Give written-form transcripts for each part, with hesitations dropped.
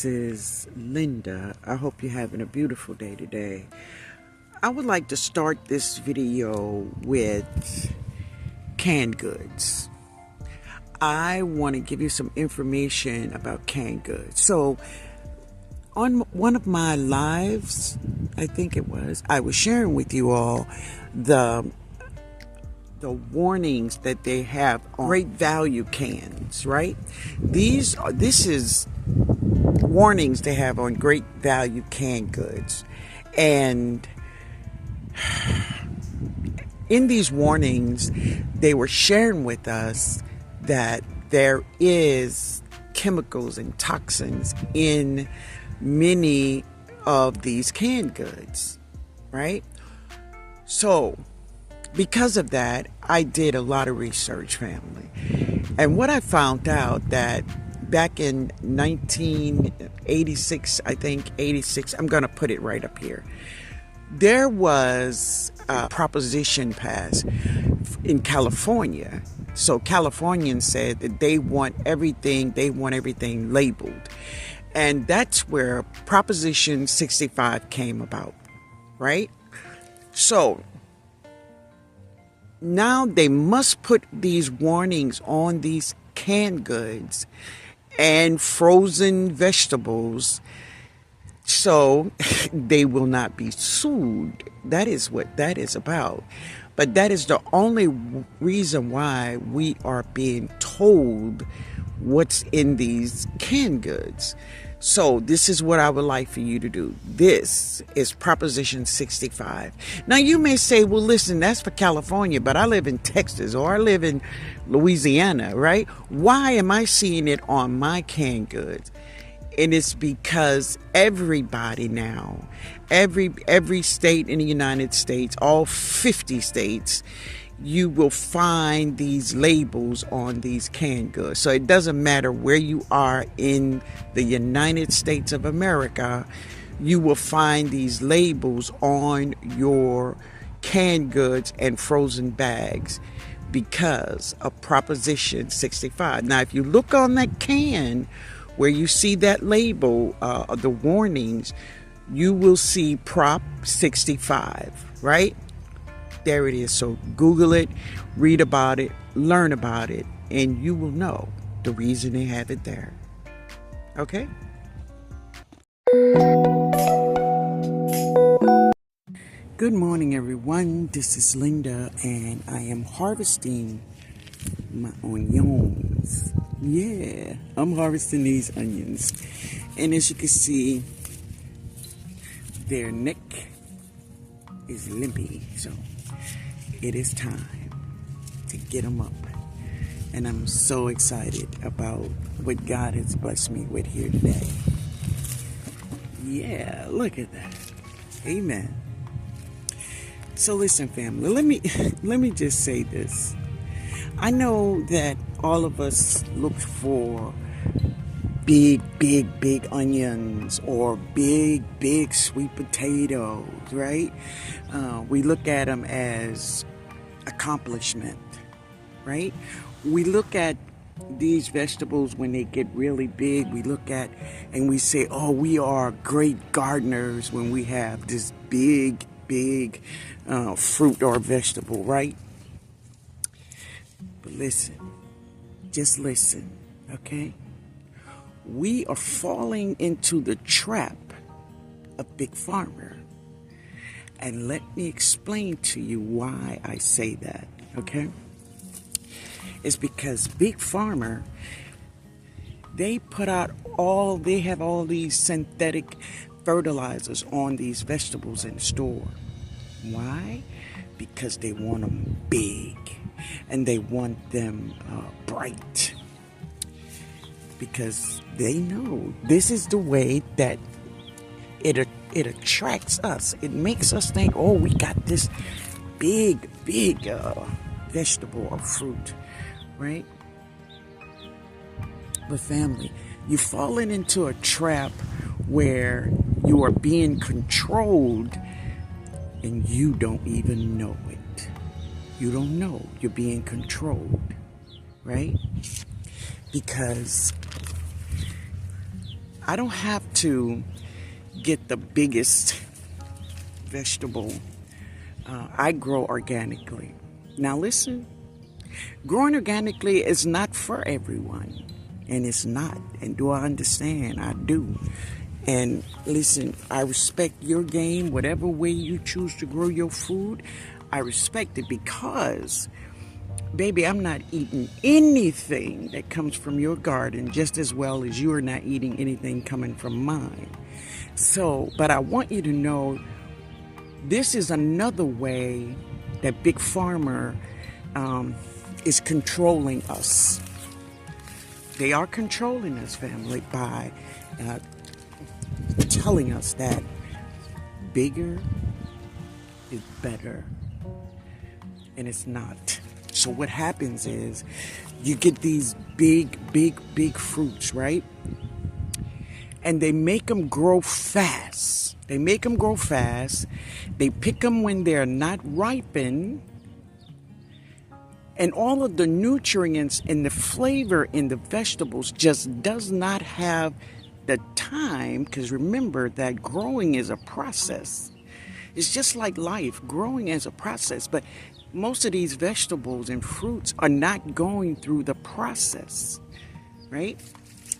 This is Linda. I hope you're having a beautiful day today. I would like to start this video with canned goods. I want to give you some information about canned goods. So on one of my lives, I think it was, I was sharing with you all the warnings that they have on great value cans, right? This is warnings they have on great value canned goods. And in these warnings, they were sharing with us that there is chemicals and toxins in many of these canned goods, right? So because of that, I did a lot of research, family. And what I found out that back in 1986, I think 86, I'm going to put it right up here. There was a proposition passed in California. So Californians said that they want everything labeled. And that's where Proposition 65 came about, right? So now they must put these warnings on these canned goods and frozen vegetables so they will not be sued. That is what that is about. But that is the only reason why we are being told what's in these canned goods. So this is what I would like for you to do. This is Proposition 65. Now you may say, well, listen, that's for California, but I live in Texas or I live in Louisiana, right? Why am I seeing it on my canned goods? And it's because everybody now, every state in the United States, all 50 states, you will find these labels on these canned goods. So it doesn't matter where you are in the United States of America, you will find these labels on your canned goods and frozen bags because of Proposition 65. Now, if you look on that can where you see that label, the warnings, you will see Prop 65, right? There it is. So Google it, read about it, learn about it, and you will know the reason they have it there. Okay? Good morning, everyone. This is Linda, and I am harvesting my onions. Yeah, I'm harvesting these onions. And as you can see, their neck is limpy, so it is time to get them up. And I'm so excited about what God has blessed me with here today. Yeah, look at that. Amen. So listen, family, let me just say this. I know that all of us look for big onions or big sweet potatoes, right? We look at them as accomplishment, right? We look at these vegetables when they get really big. We look at and we say, oh, we are great gardeners when we have this big fruit or vegetable, right? But listen, just listen, okay? We are falling into the trap of Big Pharma. And let me explain to you why I say that, okay? It's because Big Pharma, they have all these synthetic fertilizers on these vegetables in the store. Why? Because they want them big and they want them bright. Because they know this is the way that it attracts us. It makes us think, oh, we got this big vegetable or fruit, right? But family, you've fallen into a trap where you are being controlled and you don't even know it. You don't know you're being controlled, right? Because I don't have to get the biggest vegetable. I grow organically. Now listen, growing organically is not for everyone. And it's not. And do I understand? I do. And listen, I respect your game, whatever way you choose to grow your food. I respect it because, baby, I'm not eating anything that comes from your garden just as well as you're not eating anything coming from mine. So, but I want you to know this is another way that Big Pharma is controlling us. They are controlling us, family, by telling us that bigger is better. And it's not. So what happens is you get these big fruits, right? And they make them grow fast. They make them grow fast. They pick them when they're not ripened. And all of the nutrients and the flavor in the vegetables just does not have the time, because remember that growing is a process. It's just like life. Growing is a process. But most of these vegetables and fruits are not going through the process, right?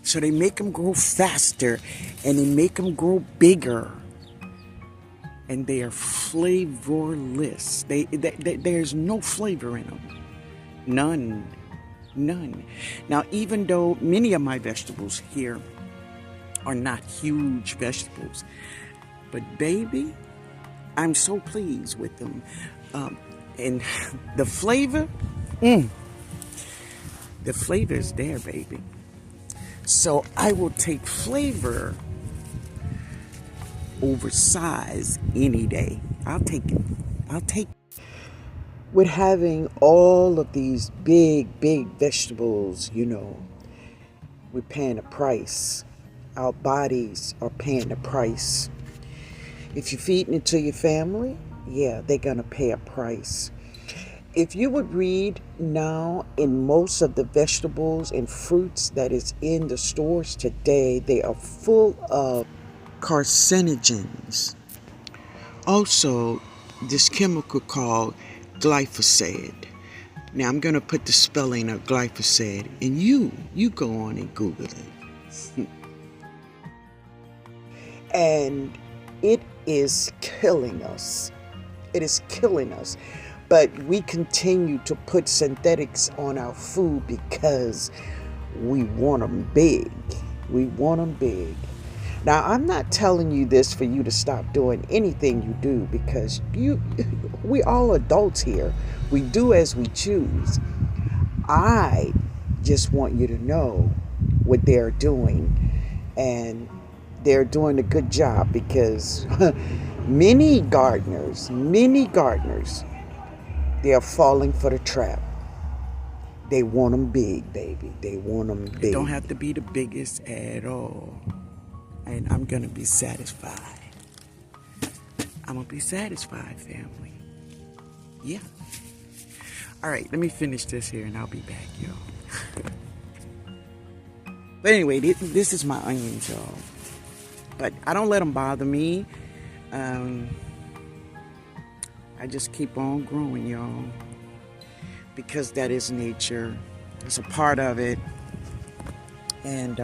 So they make them grow faster and they make them grow bigger. And they are flavorless. There's no flavor in them. None. Now, even though many of my vegetables here are not huge vegetables, but baby, I'm so pleased with them. And the flavor, the flavor is there, baby. So I will take flavor over size any day. I'll take it. With having all of these big vegetables, we're paying a price. Our bodies are paying the price. If you're feeding it to your family, yeah, they're going to pay a price. If you would read now in most of the vegetables and fruits that is in the stores today, they are full of carcinogens. Also, this chemical called glyphosate. Now I'm going to put the spelling of glyphosate, and you go on and Google it. And it is killing us. It is killing us. But we continue to put synthetics on our food because we want them big. We want them big. Now, I'm not telling you this for you to stop doing anything you do, because we all adults here. We do as we choose. I just want you to know what they're doing, and they're doing a good job, because many gardeners, they are falling for the trap. They want them big, baby. They want them big. It don't have to be the biggest at all. And I'm going to be satisfied. I'm going to be satisfied, family. Yeah. All right, let me finish this here and I'll be back, y'all. But anyway, this is my onions, y'all. But I don't let them bother me. I just keep on growing, y'all. Because that is nature. It's a part of it. And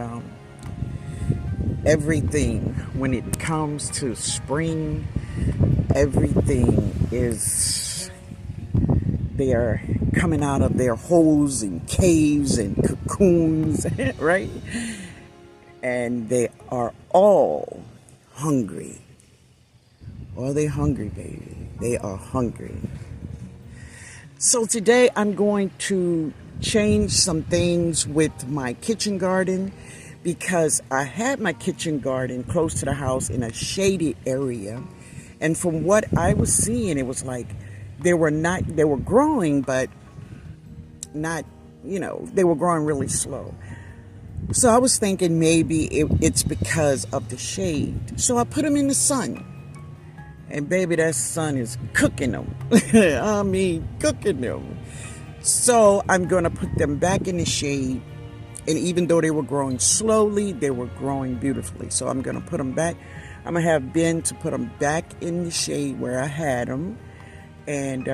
everything, when it comes to spring, everything is, they are coming out of their holes and caves and cocoons, right? And they are all hungry. Are they hungry, baby? They are hungry. So today I'm going to change some things with my kitchen garden, because I had my kitchen garden close to the house in a shady area. And from what I was seeing, it was like they were growing, but not, they were growing really slow. So I was thinking maybe it's because of the shade. So I put them in the sun. And baby, that sun is cooking them. I mean, cooking them. So I'm going to put them back in the shade. And even though they were growing slowly, they were growing beautifully. So I'm going to put them back. I'm going to have Ben to put them back in the shade where I had them. And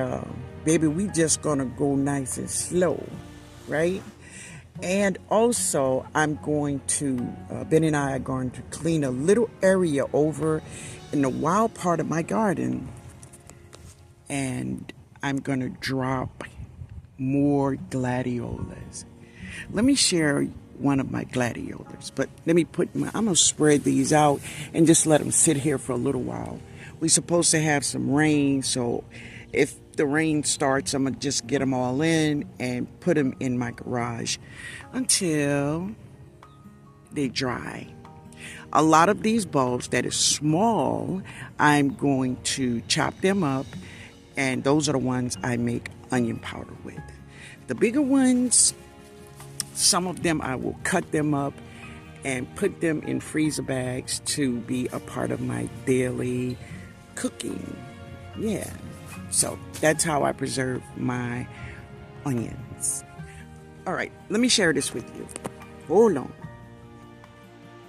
baby, we just going to go nice and slow, right? And also, I'm going to, Ben and I are going to clean a little area over in the wild part of my garden. And I'm going to drop more gladiolas. Let me share one of my gladiolas, but let me I'm going to spread these out and just let them sit here for a little while. We're supposed to have some rain, so if the rain starts, I'm going to just get them all in and put them in my garage until they dry. A lot of these bulbs that is small, I'm going to chop them up, and those are the ones I make onion powder with. The bigger ones, some of them I will cut them up and put them in freezer bags to be a part of my daily cooking. Yeah. So that's how I preserve my onions. All right, let me share this with you. Hold on.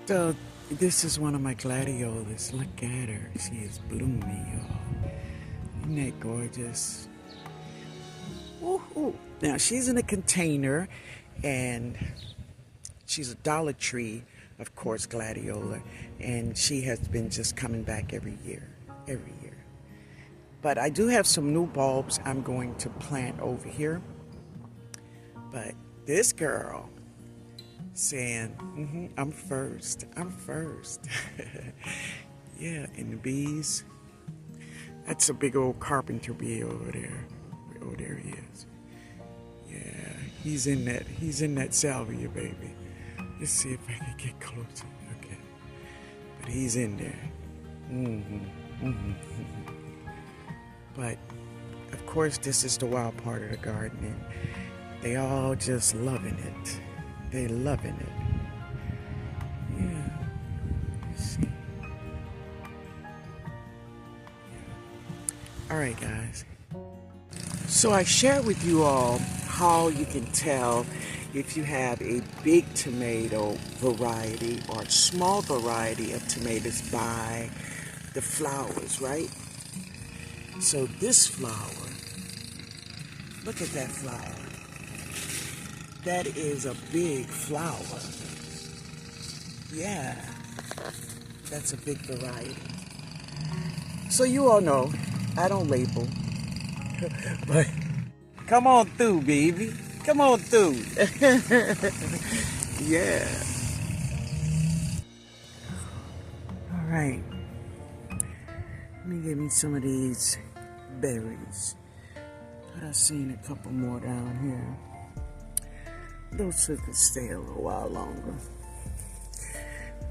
So this is one of my gladiolas. Look at her. She is blooming, y'all. Isn't that gorgeous? Woo-hoo. Now she's in a container, and she's a Dollar Tree, of course, gladiola, and she has been just coming back every year. But I do have some new bulbs I'm going to plant over here. But this girl saying, I'm first. Yeah, and the bees. That's a big old carpenter bee over there. Oh, there he is. Yeah, he's in that salvia, baby. Let's see if I can get closer. Okay. But he's in there. But, of course, this is the wild part of the garden, and they all just loving it. They loving it. Yeah. Let's see. Yeah. All right, guys. So I shared with you all how you can tell if you have a big tomato variety or a small variety of tomatoes by the flowers, right? So this flower, look at that flower. That is a big flower. Yeah, that's a big variety. So you all know, I don't label, but come on through, baby. Come on through. Yeah. All right. Let me get me some of these berries. But I've seen a couple more down here. Those should stay a little while longer.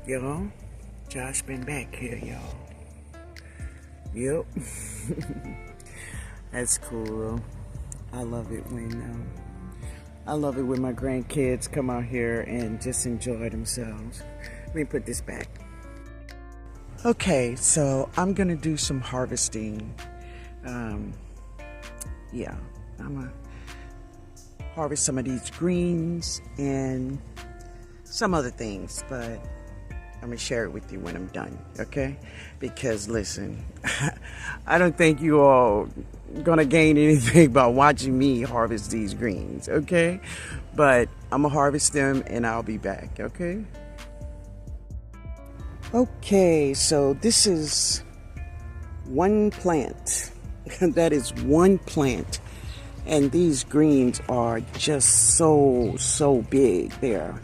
Y'all, Josh been back here, y'all. Yep. That's cool, though. I love it when my grandkids come out here and just enjoy themselves. Let me put this back. Okay, so I'm gonna do some harvesting. Yeah, I'm gonna harvest some of these greens and some other things, but I'm gonna share it with you when I'm done, okay? Because listen, I don't think you all gonna gain anything by watching me harvest these greens, okay? But I'm gonna harvest them and I'll be back, okay? Okay, so this is one plant. That is one plant. And these greens are just so big. They're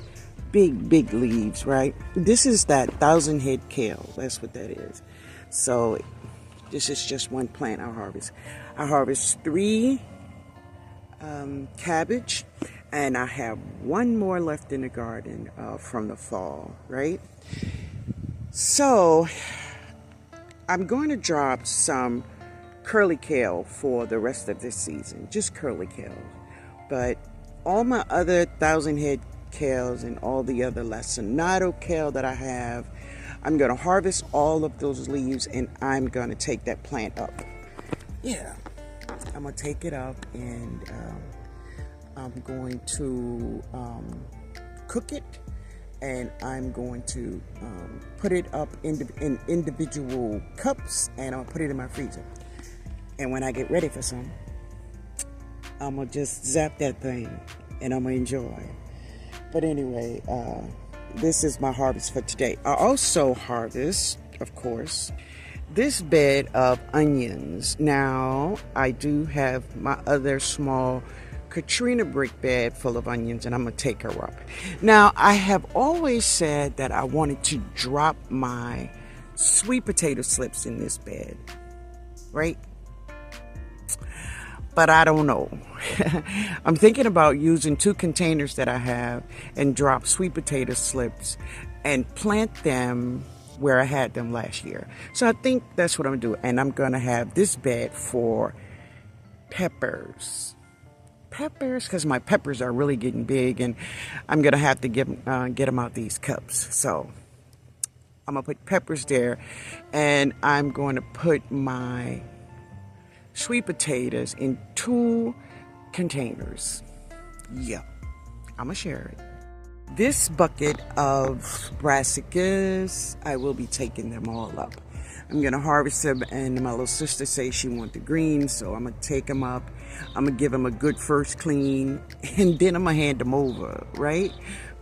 big leaves, right? This is that 1,000-head kale. That's what that is. So this is just one plant I harvest. I harvest 3 cabbage, and I have 1 more left in the garden from the fall, right? So I'm going to drop some curly kale for the rest of this season, just curly kale. But all my other 1,000-head kales and all the other lacinato kale that I have, I'm going to harvest all of those leaves and I'm going to take that plant up. Yeah, I'm going to take it up and I'm going to cook it, and I'm going to put it up in individual cups, and I'll put it in my freezer. And when I get ready for some, I'm going to just zap that thing, and I'm going to enjoy. But anyway, this is my harvest for today. I also harvest, of course, this bed of onions. Now, I do have my other small Katrina brick bed full of onions, and I'm going to take her up. Now, I have always said that I wanted to drop my sweet potato slips in this bed, right? But I don't know. I'm thinking about using 2 containers that I have and drop sweet potato slips and plant them where I had them last year. So I think that's what I'm going to do. And I'm going to have this bed for peppers. Peppers, because my peppers are really getting big, and I'm going to have to get them out these cups. So I'm going to put peppers there, and I'm going to put my sweet potatoes in 2 containers. Yeah, I'm gonna share it. This bucket of brassicas, I will be taking them all up. I'm gonna harvest them, and my little sister says she wants the greens, so I'm gonna take them up. I'm gonna give them a good first clean, and then I'm gonna hand them over, right?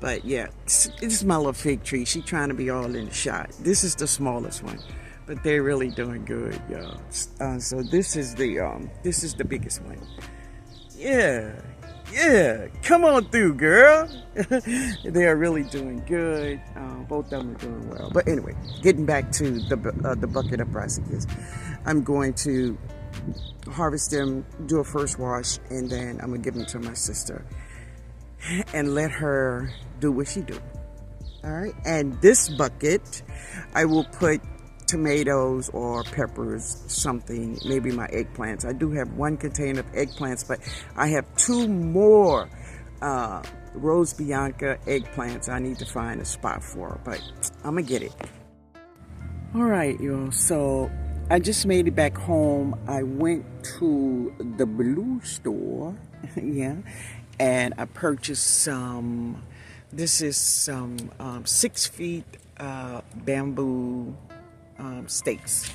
But yeah, this is my little fig tree. She's trying to be all in the shot. This is the smallest one, but they're really doing good, y'all. So this is the biggest one. Yeah, come on through, girl. They are really doing good. Both of them are doing well. But anyway, getting back to the bucket of brassicas, I'm going to harvest them, do a first wash, and then I'm gonna give them to my sister and let her do what she do. All right, and this bucket, I will put tomatoes or peppers, something, maybe my eggplants. I do have 1 container of eggplants, but I have 2 more Rose Bianca eggplants I need to find a spot for, but I'm gonna get it. All right, y'all, so I just made it back home. I went to the blue store, yeah, and I purchased some, this is some 6 feet bamboo stakes,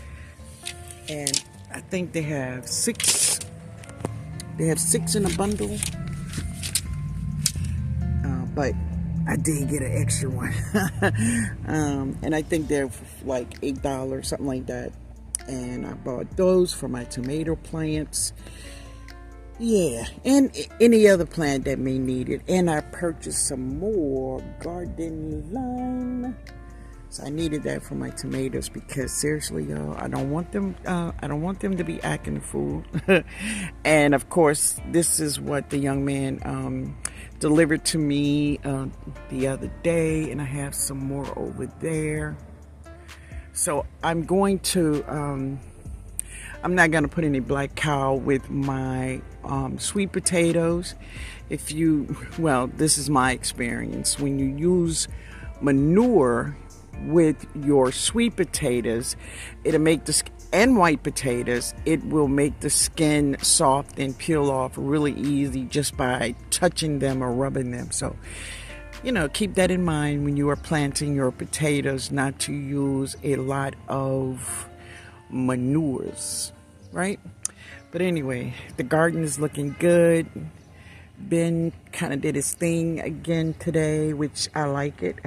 and I think they have 6 in a bundle, but I did get an extra one. And I think they're like $8, something like that, and I bought those for my tomato plants, yeah, and any other plant that may need it. And I purchased some more garden lime. So I needed that for my tomatoes, because seriously, y'all, I don't want them to be acting a fool. And of course, this is what the young man delivered to me the other day, and I have some more over there. So I'm going to I'm not going to put any black cow with my sweet potatoes. Well, this is my experience. When you use manure with your sweet potatoes, it'll make and white potatoes, it will make the skin soft and peel off really easy just by touching them or rubbing them. So, keep that in mind when you are planting your potatoes, not to use a lot of manures, right? But anyway, the garden is looking good. Ben kind of did his thing again today, which I like it.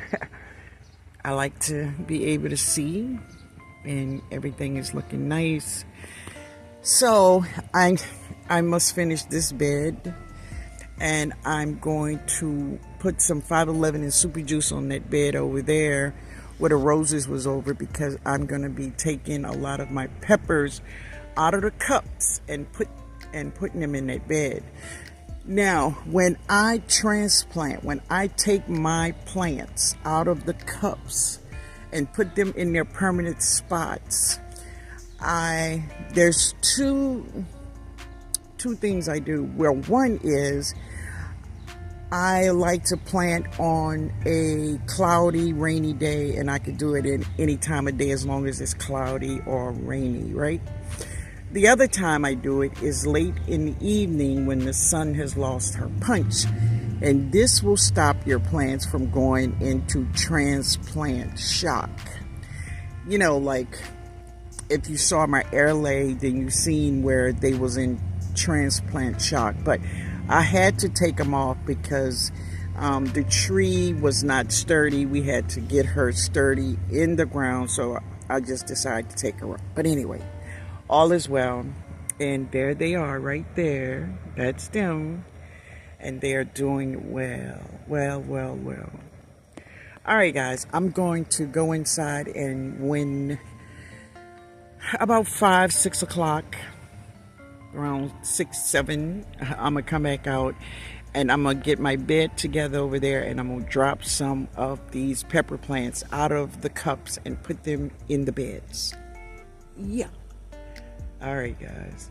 I like to be able to see, and everything is looking nice. So I must finish this bed, and I'm going to put some 5-11 and super juice on that bed over there where the roses was over, because I'm going to be taking a lot of my peppers out of the cups and putting them in that bed. Now, when I transplant, when I take my plants out of the cups and put them in their permanent spots, there's two things I do. Well, one is I like to plant on a cloudy, rainy day, and I could do it in any time of day as long as it's cloudy or rainy, right? The other time I do it is late in the evening when the sun has lost her punch, And this will stop your plants from going into transplant shock. You know, like if you saw my air lay, then you seen where they was in transplant shock. But I had to take them off because the tree was not sturdy. We had to get her sturdy in the ground, so I just decided to take her off. But anyway, all is well. And there they are right there. That's them. And they are doing well. Well. All right, guys, I'm going to go inside, and when about 5, 6 o'clock, around 6, 7, I'm going to come back out, and I'm going to get my bed together over there, and I'm going to drop some of these pepper plants out of the cups and put them in the beds. Yeah. All right, guys.